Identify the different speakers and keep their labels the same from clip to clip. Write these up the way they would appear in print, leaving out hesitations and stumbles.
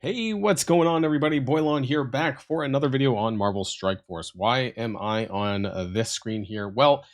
Speaker 1: Hey, what's going on, everybody? Boilon here, back for another video on Marvel Strike Force. Why am I on this screen here? Well,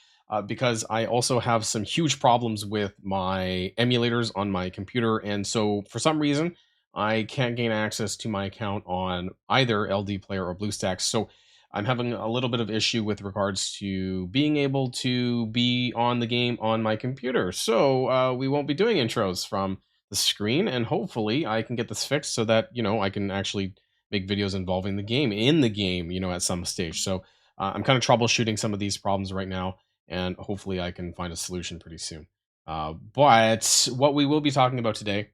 Speaker 1: because I also have some huge problems with my emulators on my computer, and so for some reason, I can't gain access to my account on either LD Player or BlueStacks. So I'm having a little bit of issue with regards to being able to be on the game on my computer. So we won't be doing intros from the screen, and hopefully I can get this fixed so that I can actually make videos involving the game in the game at some stage. So I'm kind of troubleshooting some of these problems right now, and hopefully I can find a solution pretty soon. But what we will be talking about today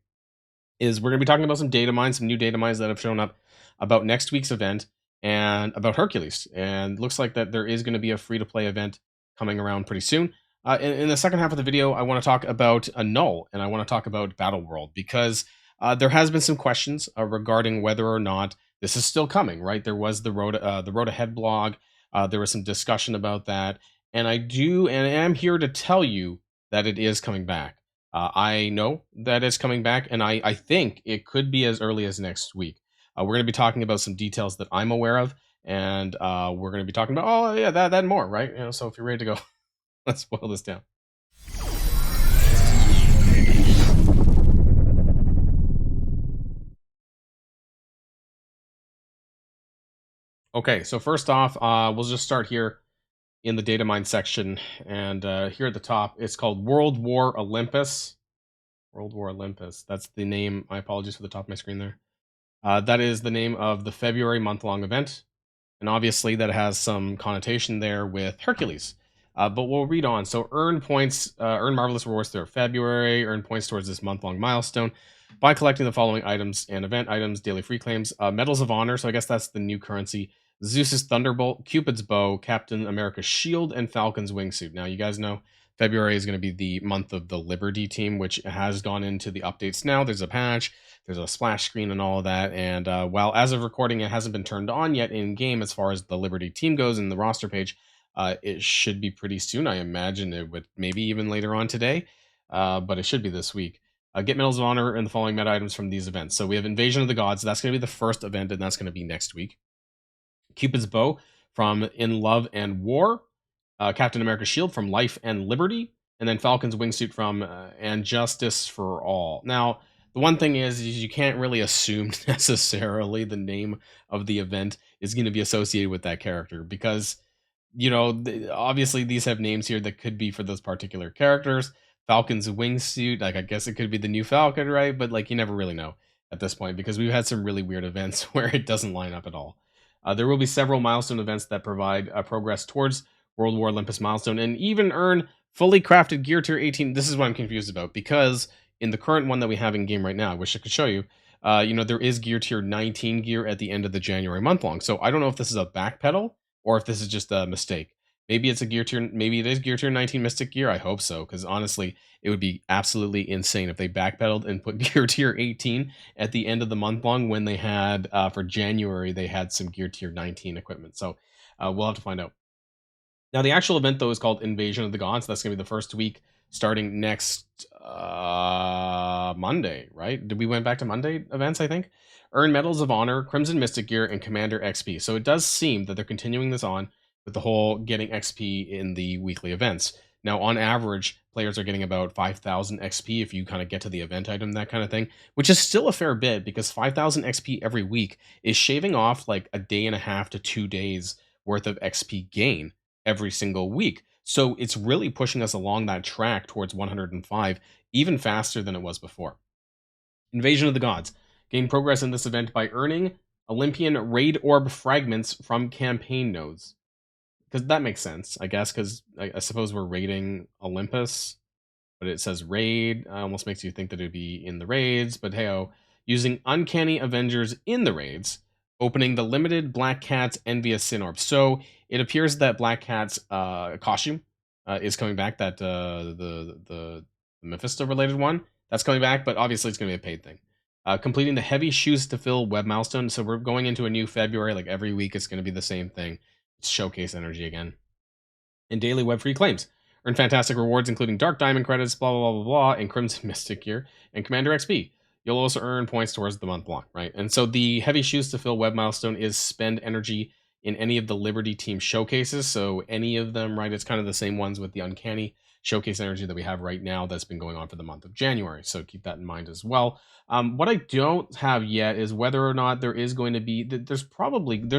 Speaker 1: is we're going to be talking about some data mines, some new data mines that have shown up about next week's event and about Hercules. And looks like that there is going to be a free to play event coming around pretty soon. In the second half of the video, I want to talk about a null, and I want to talk about Battleworld because there has been some questions regarding whether or not this is still coming. Right, there was the road ahead blog. There was some discussion about that, and I am here to tell you that it is coming back. I know that it's coming back, and I think it could be as early as next week. We're going to be talking about some details that I'm aware of, and we're going to be talking about, oh, yeah, that and more, right? So if you're ready to go, let's boil this down. Okay, so first off, we'll just start here in the data mine section, and here at the top, it's called World War Olympus. World War Olympus. That's the name. My apologies for the top of my screen there. That is the name of the February month-long event. And obviously that has some connotation there with Hercules. But we'll read on. So earn points, earn marvelous rewards throughout February, earn points towards this month-long milestone by collecting the following items and event items, daily free claims, medals of honor. So I guess that's the new currency. Zeus's Thunderbolt, Cupid's Bow, Captain America's Shield, and Falcon's Wingsuit. Now, you guys know February is going to be the month of the Liberty team, which has gone into the updates now. There's a patch, there's a splash screen and all of that. And while as of recording, it hasn't been turned on yet in game as far as the Liberty team goes in the roster page, it should be pretty soon. I imagine it would maybe even later on today, but it should be this week. Get medals of honor and the following meta items from these events. So we have Invasion of the Gods. That's going to be the first event, and that's going to be next week. Cupid's Bow from In Love and War. Captain America's Shield from Life and Liberty. And then Falcon's Wingsuit from And Justice for All. Now, the one thing is you can't really assume necessarily the name of the event is going to be associated with that character because, obviously these have names here that could be for those particular characters. Falcon's Wingsuit, like, I guess it could be the new Falcon, right? But, like, you never really know at this point because we've had some really weird events where it doesn't line up at all. There will be several milestone events that provide progress towards World War Olympus milestone and even earn fully crafted gear tier 18. This is what I'm confused about because in the current one that we have in game right now, I wish I could show you, there is gear tier 19 gear at the end of the January month long. So I don't know if this is a backpedal or if this is just a mistake. Maybe it's a gear tier, maybe it is gear tier 19 Mystic gear. I hope so, because honestly, it would be absolutely insane if they backpedaled and put gear tier 18 at the end of the month long when they had, for January, they had some gear tier 19 equipment. So we'll have to find out. Now, the actual event, though, is called Invasion of the Gods. That's going to be the first week starting next Monday, right? Did we went back to Monday events, I think? Earn Medals of Honor, Crimson Mystic Gear, and Commander XP. So it does seem that they're continuing this on with the whole getting XP in the weekly events. Now, on average, players are getting about 5,000 XP if you kind of get to the event item, that kind of thing, which is still a fair bit because 5,000 XP every week is shaving off like a day and a half to 2 days worth of XP gain every single week. So it's really pushing us along that track towards 105, even faster than it was before. Invasion of the Gods. Gain progress in this event by earning Olympian Raid Orb fragments from campaign nodes. Because that makes sense, I guess, because I suppose we're raiding Olympus, but it says raid. Almost makes you think that it'd be in the raids, but hey-oh. Using Uncanny Avengers in the raids, opening the limited Black Cat's Envious Sin Orb. So it appears that Black Cat's costume is coming back, that the Mephisto-related one, that's coming back, but obviously it's going to be a paid thing. Completing the Heavy Shoes to Fill web milestone. So we're going into a new February, like every week it's going to be the same thing. Showcase energy again. And daily web free claims. Earn fantastic rewards, including Dark Diamond credits, blah, blah, blah, blah, blah, and Crimson Mystic gear, and Commander XP. You'll also earn points towards the month block, right? And so the heavy shoes to fill web milestone is spend energy in any of the Liberty team showcases. So any of them, right? It's kind of the same ones with the uncanny showcase energy that we have right now that's been going on for the month of January. So keep that in mind as well. What I don't have yet is whether or not there is going to be there's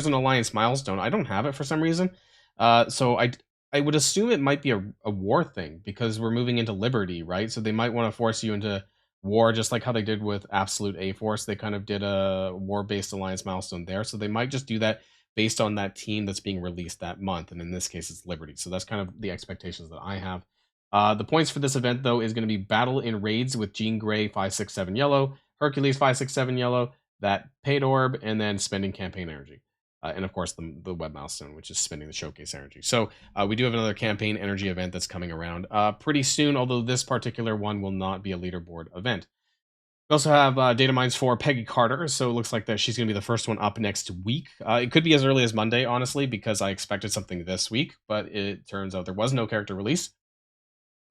Speaker 1: an alliance milestone. I don't have it for some reason. So I would assume it might be a war thing because we're moving into Liberty, right? So they might want to force you into war, just like how they did with Absolute A Force. They kind of did a war based alliance milestone there. So they might just do that based on that team that's being released that month. And in this case, it's Liberty. So that's kind of the expectations that I have. The points for this event, though, is going to be battle in raids with Jean Grey 567 yellow, Hercules 567 yellow, that paid orb, and then spending campaign energy. And of course, the web milestone, which is spending the showcase energy. So we do have another campaign energy event that's coming around pretty soon, although this particular one will not be a leaderboard event. We also have data mines for Peggy Carter, so it looks like that she's going to be the first one up next week. It could be as early as Monday, honestly, because I expected something this week, but it turns out there was no character release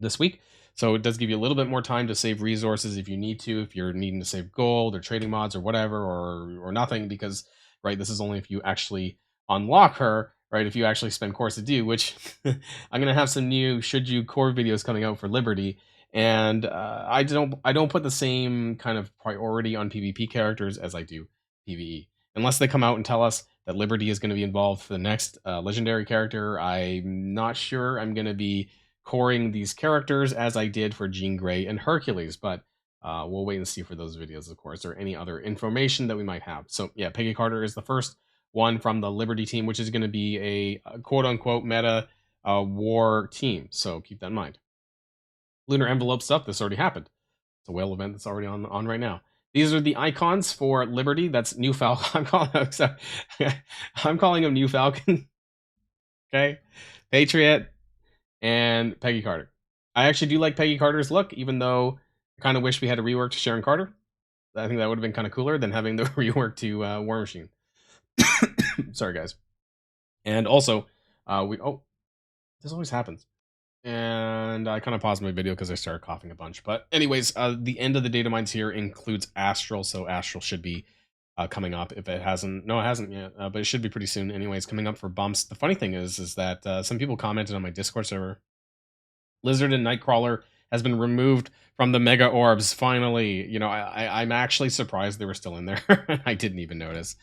Speaker 1: this week. So it does give you a little bit more time to save resources if you need to, if you're needing to save gold or trading mods or whatever, or nothing, because right, this is only if you actually unlock her, right? If you actually spend cores to do, which I'm gonna have some new should you core videos coming out for Liberty, and I don't put the same kind of priority on PvP characters as I do PvE, unless they come out and tell us that Liberty is going to be involved for the next legendary character. I'm not sure I'm going to be coring these characters as I did for Jean Grey and Hercules, but we'll wait and see for those videos, of course, or any other information that we might have. So yeah, Peggy Carter is the first one from the Liberty team, which is going to be a quote-unquote meta war team. So keep that in mind. Lunar envelope stuff, this already happened. It's a whale event that's already on right now. These are the icons for Liberty. That's New Falcon. I'm calling him New Falcon. Okay. Patriot and Peggy Carter. I actually do like Peggy Carter's look, even though I kind of wish we had a rework to Sharon Carter. I think that would have been kind of cooler than having the rework to War Machine. Sorry, guys. And also, this always happens. And I kind of paused my video because I started coughing a bunch. But anyways, the end of the data mines here includes Astral, so Astral should be coming up if it hasn't. No, it hasn't yet, but it should be pretty soon. Anyways, coming up for bumps. The funny thing is that some people commented on my Discord server. Lizard and Nightcrawler has been removed from the Mega Orbs. Finally, I'm actually surprised they were still in there. I didn't even notice.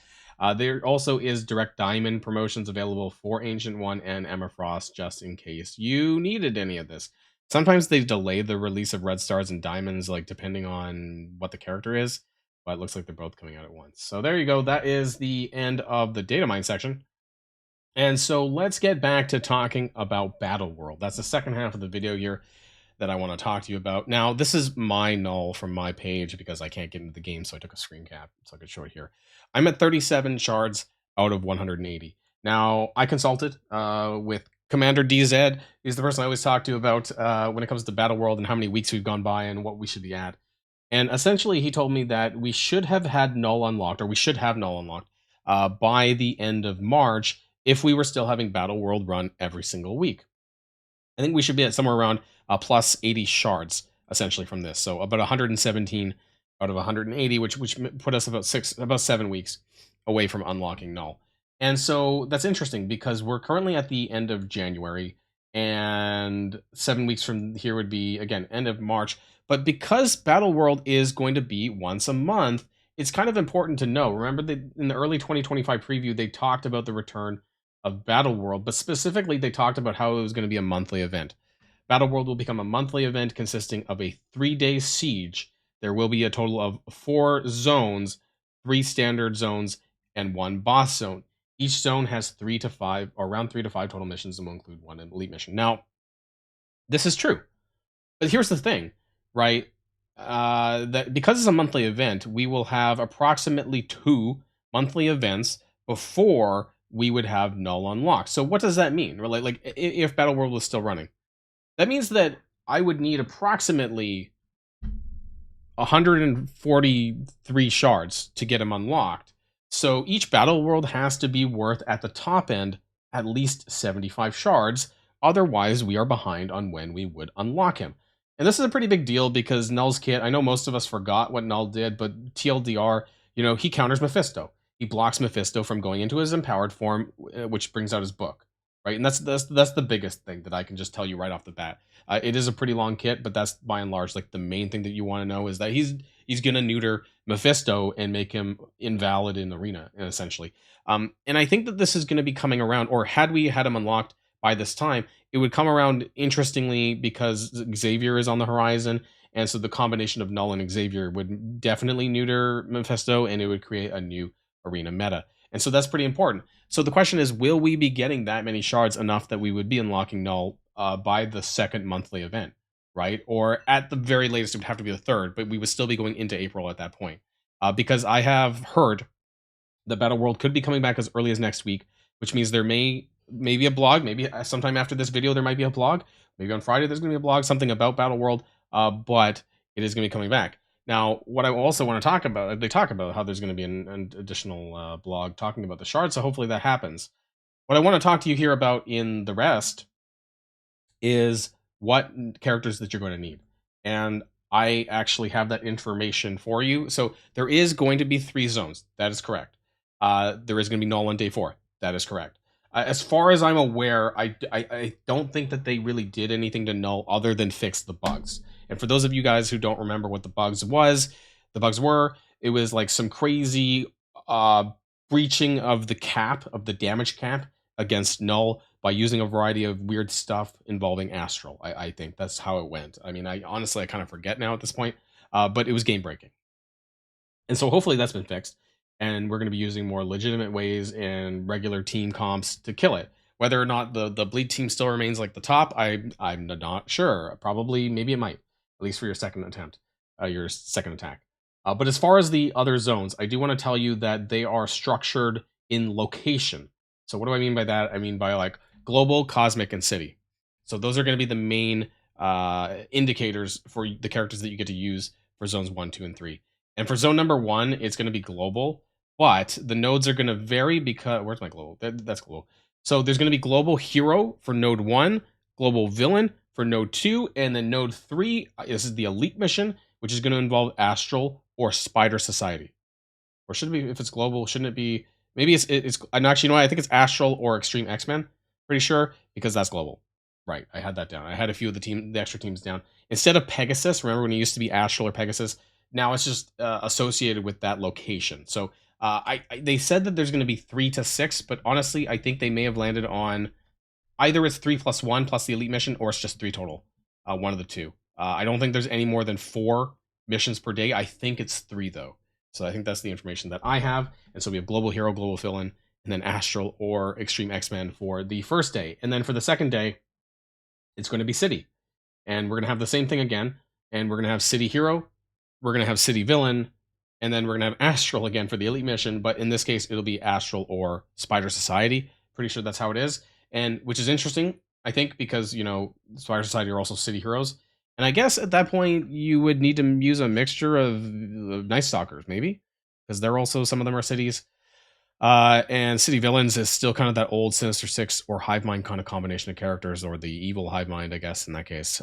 Speaker 1: There also is direct diamond promotions available for Ancient One and Emma Frost, just in case you needed any of this. Sometimes they delay the release of red stars and diamonds, like depending on what the character is, but it looks like they're both coming out at once. So there you go. That is the end of the data mine section. And so let's get back to talking about Battleworld. That's the second half of the video here that I want to talk to you about. Now, this is my null from my page because I can't get into the game, so I took a screen cap so I could show it here. I'm at 37 shards out of 180. Now, I consulted with Commander DZ. He's the person I always talk to about when it comes to Battleworld and how many weeks we've gone by and what we should be at. And essentially, he told me that we should have had null unlocked, or we should have null unlocked by the end of March if we were still having Battleworld run every single week. I think we should be at somewhere around plus 80 shards, essentially, from this. So about 117 out of 180, which put us about 7 weeks away from unlocking null. And so that's interesting because we're currently at the end of January, and 7 weeks from here would be, again, end of March. But because Battleworld is going to be once a month, it's kind of important to know. Remember that in the early 2025 preview, they talked about the return of Battleworld, but specifically they talked about how it was going to be a monthly event. Battleworld will become a monthly event consisting of a 3-day siege. There will be a total of 4 zones, 3 standard zones, and 1 boss zone. Each zone has 3 to 5, or around 3 to 5 total missions, and will include 1 elite mission. Now, this is true, but here's the thing, right? That because it's a monthly event, we will have approximately 2 monthly events before we would have null unlocked. So what does that mean? Like if Battleworld was still running, that means that I would need approximately 143 shards to get him unlocked. So each Battleworld has to be worth at the top end at least 75 shards. Otherwise, we are behind on when we would unlock him. And this is a pretty big deal because Null's kit, I know most of us forgot what Null did, but TLDR, he counters Mephisto. He blocks Mephisto from going into his empowered form, which brings out his book, right? And that's the biggest thing that I can just tell you right off the bat. It is a pretty long kit, but that's by and large like the main thing that you want to know is that he's gonna neuter Mephisto and make him invalid in arena, essentially. And I think that this is going to be coming around, or had we had him unlocked by this time, it would come around interestingly because Xavier is on the horizon, and so the combination of Null and Xavier would definitely neuter Mephisto, and it would create a new arena meta. And so that's pretty important. So the question is, will we be getting that many shards enough that we would be unlocking Null by the second monthly event, right? Or at the very latest, it would have to be the third, but we would still be going into April at that point. Because I have heard the Battleworld could be coming back as early as next week, which means there may be a blog. Maybe sometime after this video there might be a blog. Maybe on Friday there's going to be a blog, something about Battleworld. But it is going to be coming back. Now, what I also want to talk about, they talk about how there's going to be an additional blog talking about the shards. So hopefully that happens. What I want to talk to you here about in the rest is what characters that you're going to need. And I actually have that information for you. So there is going to be 3 zones. That is correct. There is going to be Null on day 4. That is correct. As far as I'm aware, I don't think that they really did anything to Null other than fix the bugs. And for those of you guys who don't remember what the bugs were, it was like some crazy breaching of the cap, of the damage cap against Null by using a variety of weird stuff involving Astral. I think that's how it went. I mean, I honestly kind of forget now at this point, but it was game breaking. And so hopefully that's been fixed, and we're going to be using more legitimate ways and regular team comps to kill it. Whether or not the bleed team still remains like the top, I'm not sure. Probably, maybe it might, at least for your second attempt, your second attack. But as far as the other zones, I do want to tell you that they are structured in location. So what do I mean by that? I mean by like global, cosmic, and city. So those are going to be the main indicators for the characters that you get to use for zones 1, 2, and 3. And for zone number 1, it's going to be global, but the nodes are going to vary because where's my global? That's global. So there's going to be global hero for node 1, global villain for node 2, and then node 3. This is the elite mission, which is going to involve Astral or Spider Society. Or should it be, if it's global, shouldn't it be? Maybe it's and actually, you know what? I think it's Astral or Extreme X-Men. Pretty sure, because that's global. Right, I had that down. I had a few of the extra teams down. Instead of Pegasus, remember when it used to be Astral or Pegasus? Now it's just associated with that location. So they said that there's going to be 3 to 6, but honestly, I think they may have landed on either it's 3 plus 1 plus the elite mission, or it's just 3 total. One of the two. I don't think there's any more than 4 missions per day. I think it's 3 though. So I think that's the information that I have. And so we have global hero, global villain, and then Astral or Extreme X-Men for the first day. And then for the second day, it's going to be City. And we're going to have the same thing again. And we're going to have City Hero, we're going to have City Villain, and then we're going to have Astral again for the Elite Mission. But in this case, it'll be Astral or Spider Society. Pretty sure that's how it is. And which is interesting, I think, because, Spider Society are also City Heroes. And I guess at that point, you would need to use a mixture of Night Stalkers, maybe. Because they're also, some of them are cities. And City Villains is still kind of that old Sinister Six or Hive Mind kind of combination of characters, or the evil Hive Mind, I guess, in that case.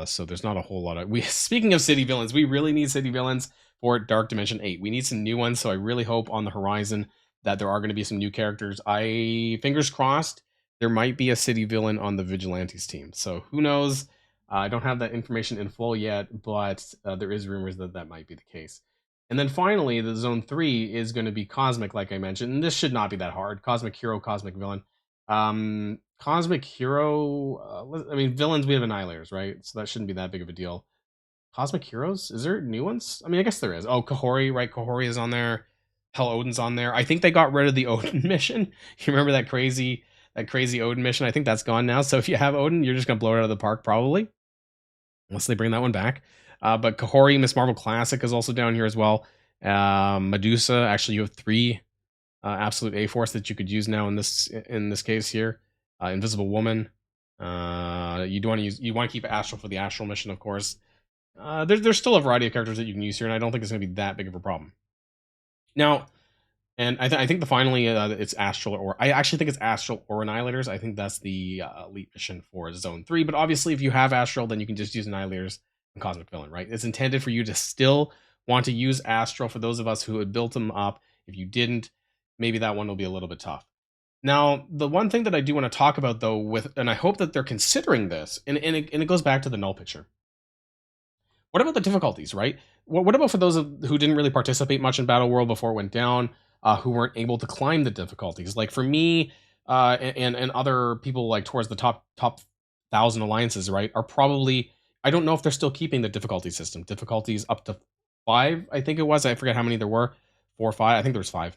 Speaker 1: So there's not a whole lot of... Speaking of City Villains, we really need City Villains for Dark Dimension 8. We need some new ones, so I really hope on the horizon that there are going to be some new characters. Fingers crossed, there might be a City Villain on the Vigilantes team. So who knows? I don't have that information in full yet, but there is rumors that that might be the case. And then finally, the Zone 3 is going to be Cosmic, like I mentioned. And this should not be that hard. Cosmic Hero, Cosmic Villain. Cosmic Hero... villains, we have Annihilators, right? So that shouldn't be that big of a deal. Cosmic Heroes? Is there new ones? I guess there is. Oh, Kahori, right? Kahori is on there. Hell, Odin's on there. I think they got rid of the Odin mission. You remember that crazy Odin mission? I think that's gone now. So if you have Odin, you're just going to blow it out of the park, probably. Unless they bring that one back. But Kahori, Miss Marvel Classic is also down here as well. Medusa, actually you have 3 absolute A-Force that you could use now in this case here. Invisible Woman. You want to keep Astral for the Astral mission, of course. There's still a variety of characters that you can use here, and I don't think it's going to be that big of a problem. Now, and I think finally it's Astral, or I actually think it's Astral or Annihilators. I think that's the elite mission for Zone 3. But obviously, if you have Astral, then you can just use Annihilators and Cosmic Villain, right? It's intended for you to still want to use Astral for those of us who had built them up. If you didn't, maybe that one will be a little bit tough. Now, the one thing that I do want to talk about though, and I hope that they're considering this, and it goes back to the null picture. What about the difficulties, right? What about for those who didn't really participate much in Battle World before it went down, who weren't able to climb the difficulties? Like for me, and other people like towards the top 1,000 alliances, right? Are probably, I don't know if they're still keeping the difficulty system. Difficulties up to 5, I think it was. I forget how many there were. 4 or 5. I think there's 5,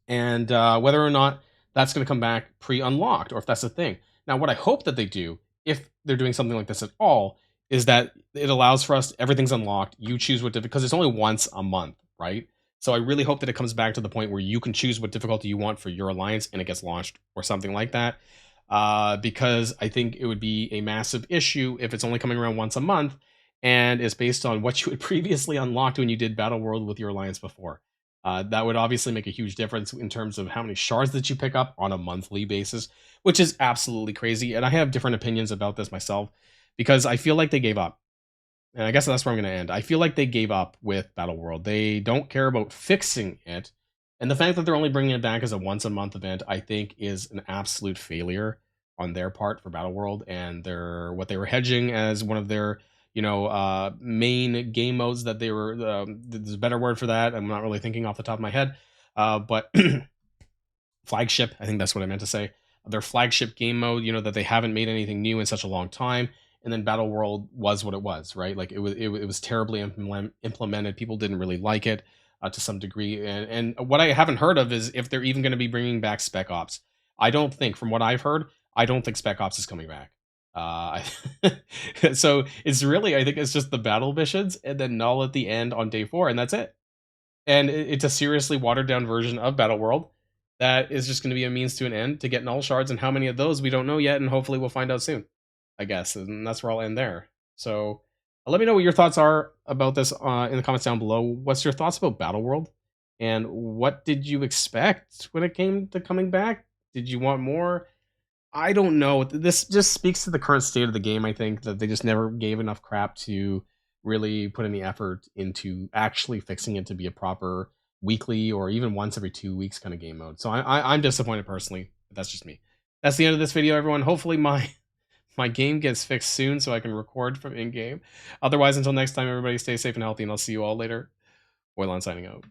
Speaker 1: and whether or not that's going to come back pre-unlocked or if that's a thing. Now, what I hope that they do, if they're doing something like this at all, is that it allows for us, everything's unlocked. You choose what because it's only once a month, right? So I really hope that it comes back to the point where you can choose what difficulty you want for your alliance and it gets launched or something like that. Because I think it would be a massive issue if it's only coming around once a month and it's based on what you had previously unlocked when you did Battle World with your alliance before. That would obviously make a huge difference in terms of how many shards that you pick up on a monthly basis, which is absolutely crazy. And I have different opinions about this myself because I feel like they gave up. And I guess that's where I'm going to end. I feel like they gave up with Battle World. They don't care about fixing it. And the fact that they're only bringing it back as a once a month event, I think, is an absolute failure on their part for Battle World. And what they were hedging as one of their main game modes that they were, there's a better word for that. I'm not really thinking off the top of my head. But flagship, I think that's what I meant to say. Their flagship game mode, that they haven't made anything new in such a long time. And then Battle World was what it was, right? Like it was terribly implemented. People didn't really like it to some degree. And what I haven't heard of is if they're even going to be bringing back Spec Ops. I don't think, from what I've heard, I don't think Spec Ops is coming back. So it's really, I think it's just the battle missions and then null at the end on day 4, and that's it. And it's a seriously watered down version of Battle World that is just going to be a means to an end to get null shards, and how many of those we don't know yet, and hopefully we'll find out soon, I guess. And that's where I'll end there. So let me know what your thoughts are about this in the comments down below. What's your thoughts about Battle World? And what did you expect when it came to coming back? Did you want more? I don't know. This just speaks to the current state of the game, I think, that they just never gave enough crap to really put any effort into actually fixing it to be a proper weekly or even once every 2 weeks kind of game mode. So I'm disappointed personally. But that's just me. That's the end of this video, everyone. Hopefully my game gets fixed soon so I can record from in-game. Otherwise, until next time, everybody stay safe and healthy, and I'll see you all later. Boilon signing out.